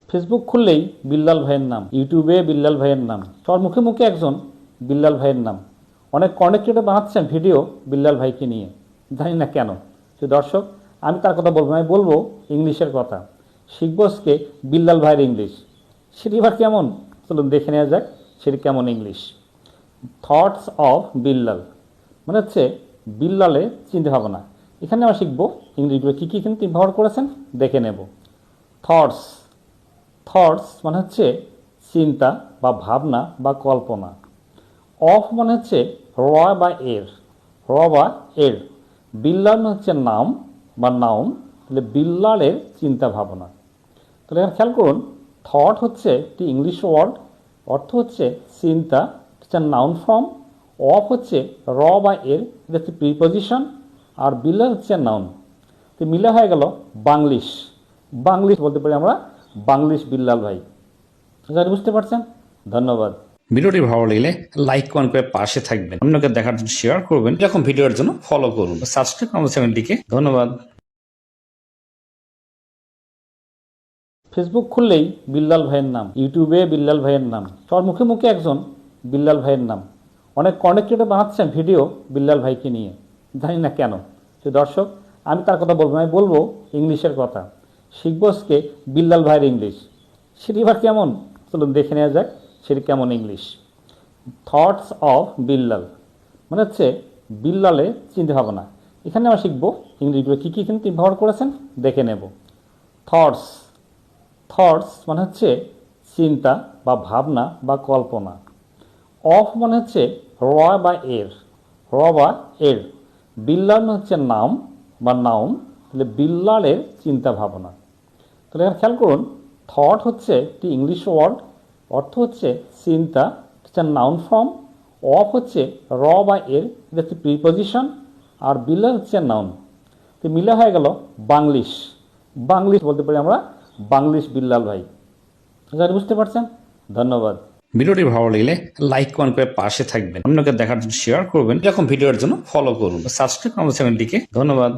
Facebook খুললেই বিল্লাল ভাইয়ের নাম, ইউটিউবে বিল্লাল ভাইয়ের নাম, সবার মুখে মুখে একজন বিল্লাল ভাইয়ের নাম। অনেক কন্টেন্ট ক্রিয়েটর বানাচ্ছেন ভিডিও বিল্লাল ভাইকে নিয়ে, জানি না কেন। তো দর্শক, আমি তার কথা বলবো, আমি বলবো ইংলিশের কথা। শিখবো আজকে বিল্লাল ভাইয়ের ইংলিশ। সেটি এবার কেমন, চলুন দেখে নেওয়া যাক সেটি কেমন ইংলিশ। থটস অফ বিল্লাল মানে হচ্ছে বিল্লালের চিন্তা ভাবনা। এখানে আমরা শিখবো ইংলিশগুলো কী কী কিন্তু ব্যবহার করেছেন দেখে নেব। থটস, থটস মানে হচ্ছে চিন্তা বা ভাবনা বা কল্পনা। অফ মানে হচ্ছে র বা এর, র বা এর। বিল্লাল মানে হচ্ছে নাম বা নাউন, তাহলে বিল্লালের চিন্তা ভাবনা। তাহলে এখানে খেয়াল করুন, থট হচ্ছে একটি ইংলিশ ওয়ার্ড, অর্থ হচ্ছে চিন্তা, হচ্ছে নাউন ফর্ম। অফ হচ্ছে র বা এর, এটা হচ্ছে প্রিপোজিশন। আর বিল্লাল হচ্ছে নাউন। তো মিলে হয়ে গেল বাংলিশ। বাংলিশ বলতে পারি আমরা বাংলিশ বিল্লাল ভাই। বুঝতে পারছেন? ধন্যবাদ। ভিডিওটি ভালো লাগলে লাইক কমেন্ট করে পাশে থাকবেন, অন্যকে দেখার জন্য শেয়ার করবেন, এরকম ভিডিওর জন্য ফলো করুন, সাবস্ক্রাইব করুন চ্যানেলটিকে। ধন্যবাদ। ফেসবুক খুললেই বিল্লাল ভাইয়ের নাম, ইউটিউবে বিল্লাল ভাইয়ের নাম, সবার মুখে মুখে একজন বিল্লাল ভাইয়ের নাম। অনেক কন্টেন্ট ক্রিয়েটর বানাচ্ছেন ভিডিও বিল্লাল ভাইকে নিয়ে, জানি না কেন। তো দর্শক, আমি তার কথা বলবো, আমি বলবো ইংলিশের কথা। শিখবো আজকে বিল্লাল ভাইয়ের ইংলিশ। সেটি এবার কেমন, চলুন দেখে নেওয়া যাক সেটি কেমন ইংলিশ। থটস অফ বিল্লাল মানে হচ্ছে বিল্লালের চিন্তা ভাবনা। এখানে আমরা শিখবো ইংলিশগুলো কী কী কিন্তু ব্যবহার করেছেন দেখে নেব। থটস, থটস মানে হচ্ছে চিন্তা বা ভাবনা বা কল্পনা। অফ মানে হচ্ছে র বা এর, র বা এর। বিল্লাল মানে হচ্ছে নাম বা নাউন, তাহলে বিল্লালের চিন্তা ভাবনা। তাহলে এখানে খেয়াল করুন, থট হচ্ছে একটি ইংলিশ ওয়ার্ড, অর্থ হচ্ছে চিন্তা, হচ্ছে নাউন ফর্ম। অফ হচ্ছে র বা এর, এটা হচ্ছে প্রিপোজিশন। আর বিল্লাল হচ্ছে নাউন। তো মিলে হয়ে গেল বাংলিশ। বাংলিশ বলতে পারি আমরা বাংলিশ বিল্লাল ভাই। বুঝতে পারছেন? ধন্যবাদ। ভিডিওটি ভালো লাগলে লাইক কমেন্ট করে পাশে থাকবেন, অন্যকে দেখার জন্য শেয়ার করবেন, এরকম ভিডিওর জন্য ফলো করুন, সাবস্ক্রাইব করুন চ্যানেলটিকে। ধন্যবাদ।